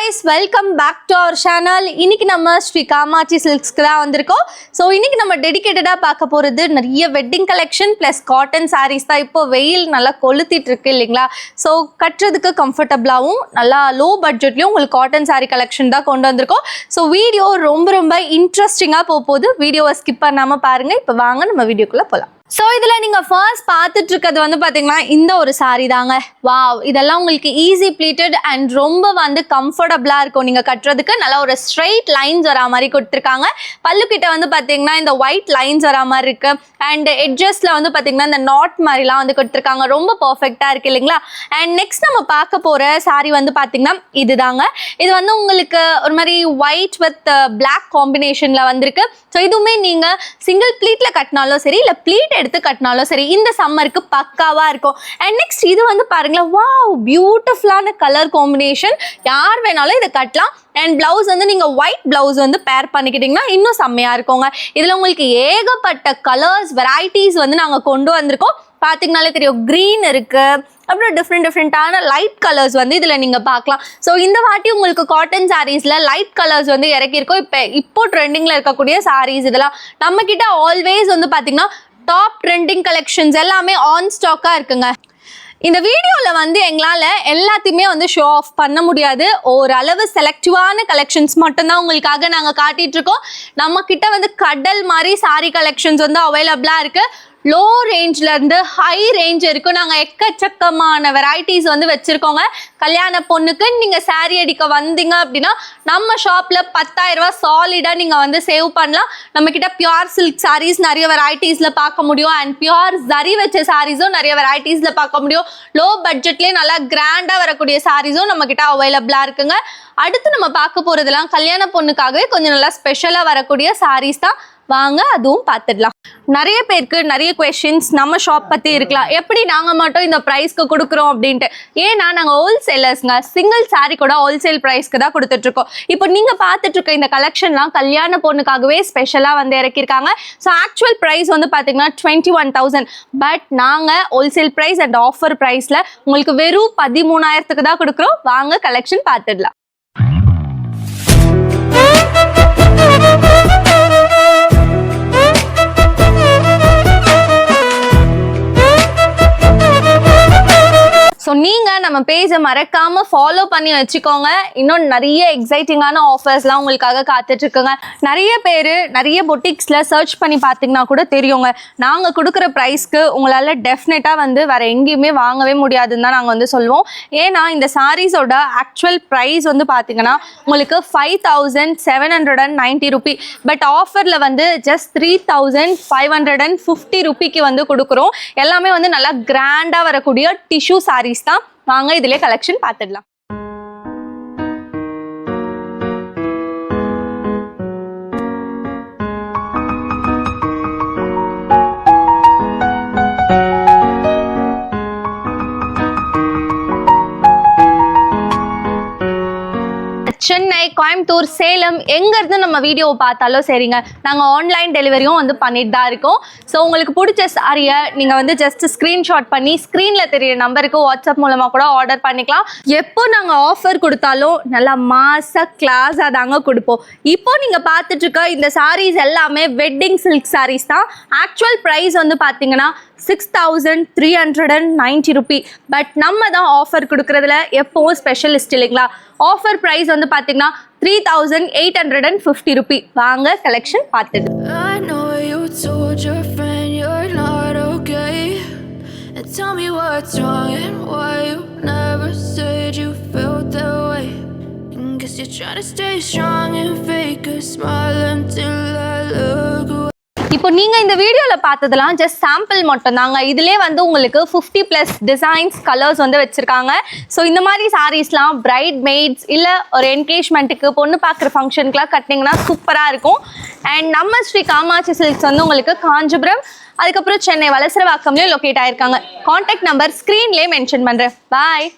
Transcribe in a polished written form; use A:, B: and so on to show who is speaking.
A: guys, welcome back to our channel. இன்னைக்கு நம்ம ஸ்ரீ காமாட்சி சில்க்ஸ்க்கு தான் வந்திருக்கோம். ஸோ இன்னைக்கு நம்ம டெடிகேட்டடாக பார்க்க போகிறது நிறைய wedding collection plus cotton saris தான். இப்போ வெயில் நல்லா கொளுத்திட்டு இருக்கு இல்லைங்களா? ஸோ கட்டுறதுக்கு கம்ஃபர்டபுளாகவும் நல்லா லோ பட்ஜெட்லையும் உங்களுக்கு காட்டன் சாரீ கலெக்ஷன் தான் கொண்டு வந்திருக்கோம். ஸோ வீடியோ ரொம்ப இன்ட்ரெஸ்டிங்காக போகுது. வீடியோவை ஸ்கிப் பண்ணாமல் பாருங்கள். இப்போ வாங்க நம்ம வீடியோக்குள்ளே போகலாம். ஸோ இதில் நீங்கள் ஃபர்ஸ்ட் பார்த்துட்டு இருக்கிறது வந்து பார்த்தீங்கன்னா இந்த ஒரு சாரீ தாங்க. வாவ், இதெல்லாம் உங்களுக்கு ஈஸி ப்ளீட்டட் அண்ட் ரொம்ப வந்து கம்ஃபர்டபுளாக இருக்கும். நீங்கள் கட்டுறதுக்கு நல்லா ஒரு ஸ்ட்ரைட் லைன்ஸ் வரா மாதிரி கொடுத்துருக்காங்க. பல்லுக்கிட்ட வந்து பார்த்தீங்கன்னா இந்த ஒயிட் லைன்ஸ் வரா மாதிரி இருக்கு. அண்ட் எட்ஜஸ்ல வந்து பார்த்தீங்கன்னா இந்த நாட் மாதிரிலாம் வந்து கொடுத்துருக்காங்க. ரொம்ப பர்ஃபெக்டாக இருக்கு இல்லைங்களா? அண்ட் நெக்ஸ்ட் நம்ம பார்க்க போகிற சாரீ வந்து பார்த்தீங்கன்னா இதுதாங்க. இது வந்து உங்களுக்கு ஒரு மாதிரி ஒயிட் வித் பிளாக் காம்பினேஷனில் வந்திருக்கு. ஸோ இதுவுமே நீங்கள் சிங்கிள் ப்ளீட்டில் கட்டினாலும் சரி, இல்லை ப்ளீட் எடுத்து கட்டினாலும் சரி, இந்த சம்மருக்கு பக்காவா இருக்கும். அண்ட் நெக்ஸ்ட் இது வந்து பாருங்களேன், வாவ், பியூட்டிஃபுல்லான கலர் காம்பினேஷன். யார் வேணாலும் இதை கட்டலாம். அண்ட் பிளவுஸ் வந்து நீங்கள் ஒயிட் பிளவுஸ் வந்து பேர் பண்ணிக்கிட்டிங்கன்னா இன்னும் செம்மையாக இருக்குங்க. இதில் உங்களுக்கு ஏகப்பட்ட கலர்ஸ் வெரைட்டிஸ் வந்து நாங்கள் கொண்டு வந்திருக்கோம். பார்த்தீங்கனாலே தெரியும், க்ரீன் இருக்குது, அப்புறம் டிஃப்ரெண்டான லைட் கலர்ஸ் வந்து இதில் நீங்கள் பார்க்கலாம். ஸோ இந்த வாட்டி உங்களுக்கு காட்டன் சாரீஸில் லைட் கலர்ஸ் வந்து இறக்கியிருக்கோம். இப்போ ட்ரெண்டிங்கில் இருக்கக்கூடிய சாரீஸ் இதெல்லாம் நம்மக்கிட்ட ஆல்வேஸ் வந்து பார்த்தீங்கன்னா டாப் ட்ரெண்டிங் கலெக்ஷன்ஸ் எல்லாமே ஆன் ஸ்டாக்காக இருக்குங்க. இந்த வீடியோவில் வந்து எங்களால் எல்லாத்தையுமே வந்து ஷோ ஆஃப் பண்ண முடியாது. ஓரளவு செலக்டிவான கலெக்ஷன்ஸ் மட்டும்தான் உங்களுக்காக நாங்கள் காட்டிகிட்ருக்கோம். நம்மக்கிட்ட வந்து கடல் மாதிரி சாரீ கலெக்ஷன்ஸ் வந்து அவைலபிளாக இருக்குது. லோ ரேஞ்சிலேருந்து ஹை ரேஞ்ச் இருக்கும். நாங்கள் எக்கச்சக்கமான வெரைட்டிஸ் வந்து வச்சுருக்கோங்க. கல்யாண பொண்ணுக்கு நீங்கள் சாரீ அடிக்க வந்தீங்க அப்படின்னா நம்ம ஷாப்பில் 10,000 ரூபா சாலிடாக நீங்கள் வந்து சேவ் பண்ணலாம். நம்மக்கிட்ட பியூர் சில்க் சாரீஸ் நிறைய வெரைட்டிஸில் பார்க்க முடியும். அண்ட் பியூர் ஜரி வச்ச சாரீஸும் நிறைய வெரைட்டிஸில் பார்க்க முடியும். லோ பட்ஜெட்லேயே நல்லா கிராண்டாக வரக்கூடிய சாரீஸும் நம்மக்கிட்ட அவைலபிளாக இருக்குங்க. அடுத்து நம்ம பார்க்க போகிறதுலாம் கல்யாண பொண்ணுக்காகவே கொஞ்சம் நல்லா ஸ்பெஷலாக வரக்கூடிய சாரீஸ் தான். வாங்க அதுவும் பார்த்துடலாம். நிறைய பேருக்கு நிறைய கொஸ்டின்ஸ் நம்ம ஷாப் பற்றி இருக்கலாம். எப்படி நாங்கள் மட்டும் இந்த ப்ரைஸ்க்கு கொடுக்குறோம் அப்படின்ட்டு. ஏன்னா நாங்கள் ஹோல்சேலர்ஸ்ங்க. சிங்கிள் சாரீ கூட ஹோல்சேல் ப்ரைஸ்க்கு தான் கொடுத்துட்ருக்கோம். இப்போ நீங்கள் பார்த்துட்ருக்க இந்த கலெக்ஷன்லாம் கல்யாண பொண்ணுக்காகவே ஸ்பெஷலாக வந்து இறக்கியிருக்காங்க. ஸோ ஆக்சுவல் ப்ரைஸ் வந்து பார்த்தீங்கன்னா 21,000. பட் நாங்கள் ஹோல்சேல் ப்ரைஸ் அண்ட் ஆஃபர் ப்ரைஸில் உங்களுக்கு வெறும் 13,000க்கு தான் கொடுக்குறோம். வாங்க கலெக்ஷன் பார்த்துடலாம். ஸோ நீங்கள் நம்ம பேஜை மறக்காமல் ஃபாலோ பண்ணி வச்சுக்கோங்க. இன்னும் நிறைய எக்ஸைட்டிங்கான ஆஃபர்ஸ்லாம் உங்களுக்காக காத்துட்ருக்குங்க. நிறைய பேர் நிறைய பொட்டிக்ஸில் சர்ச் பண்ணி பார்த்தீங்கன்னா கூட தெரியுங்க, நாங்கள் கொடுக்குற ப்ரைஸ்க்கு உங்களால் டெஃபினட்டாக வந்து வேறு எங்கேயுமே வாங்கவே முடியாதுன்னு தான் நாங்கள் வந்து சொல்லுவோம். ஏன்னா இந்த சாரீஸோட ஆக்சுவல் ப்ரைஸ் வந்து பார்த்தீங்கன்னா உங்களுக்கு 5,790 ரூபி. பட் ஆஃபரில் வந்து ஜஸ்ட் 3,550 ரூபிக்கு வந்து கொடுக்குறோம். எல்லாமே வந்து நல்லா கிராண்டாக வரக்கூடிய டிஷ்யூ சாரீஸ் தான். வாங்க இதிலே கலெக்ஷன் பார்த்துடலாம். சென்னை, கோயம்புத்தூர், சேலம் எங்கேருந்து நம்ம வீடியோவை பார்த்தாலும் சரிங்க, நாங்கள் ஆன்லைன் டெலிவரியும் வந்து பண்ணிட்டு தான் இருக்கோம். ஸோ உங்களுக்கு பிடிச்ச சாரியை நீங்கள் வந்து ஜஸ்ட் ஸ்க்ரீன்ஷாட் பண்ணி ஸ்க்ரீனில் தெரியிற நம்பருக்கு வாட்ஸ்அப் மூலமாக கூட ஆர்டர் பண்ணிக்கலாம். எப்போ நாங்கள் ஆஃபர் கொடுத்தாலும் நல்லா மாசாக கிளாஸாக தாங்க கொடுப்போம். இப்போ நீங்கள் பார்த்துட்ருக்க இந்த சாரீஸ் எல்லாமே வெட்டிங் சில்க் சாரீஸ் தான். ஆக்சுவல் ப்ரைஸ் வந்து பார்த்தீங்கன்னா 6,390 ரூபி. பட் நம்ம தான் ஆஃபர் கொடுக்குறதுல எப்போவும் ஸ்பெஷலிஸ்ட் இல்லைங்களா? ஆஃபர் ப்ரைஸ் வந்து பார்த்தீங்கன்னா 3,850 ரூபி. வாங்க கலெக்ஷன் பார்த்துட்டு. Tell me what's wrong and why you never said you felt that way. Guess you're trying to stay strong and fake a smile until I look away. இப்போ நீங்கள் இந்த வீடியோவில் பார்த்ததெல்லாம் just sample மட்டும் தாங்க. இதிலே வந்து உங்களுக்கு 50+ டிசைன்ஸ் கலர்ஸ் வந்து வச்சுருக்காங்க. ஸோ இந்த மாதிரி சாரீஸ்லாம் பிரைட் மெய்ட்ஸ் இல்லை ஒரு என்கேஜ்மெண்ட்டுக்கு பொண்ணு பார்க்குற ஃபங்க்ஷனுக்குலாம் கட்டினீங்கன்னா சூப்பராக இருக்கும். அண்ட் நம்ம ஸ்ரீ காமாட்சி சில்க்ஸ் வந்து உங்களுக்கு காஞ்சிபுரம், அதுக்கப்புறம் சென்னை வலசரவாக்கம்லேயும் லொக்கேட் ஆகிருக்காங்க. கான்டாக்ட் நம்பர் ஸ்க்ரீன்லேயே மென்ஷன் பண்ணுறேன். பாய்.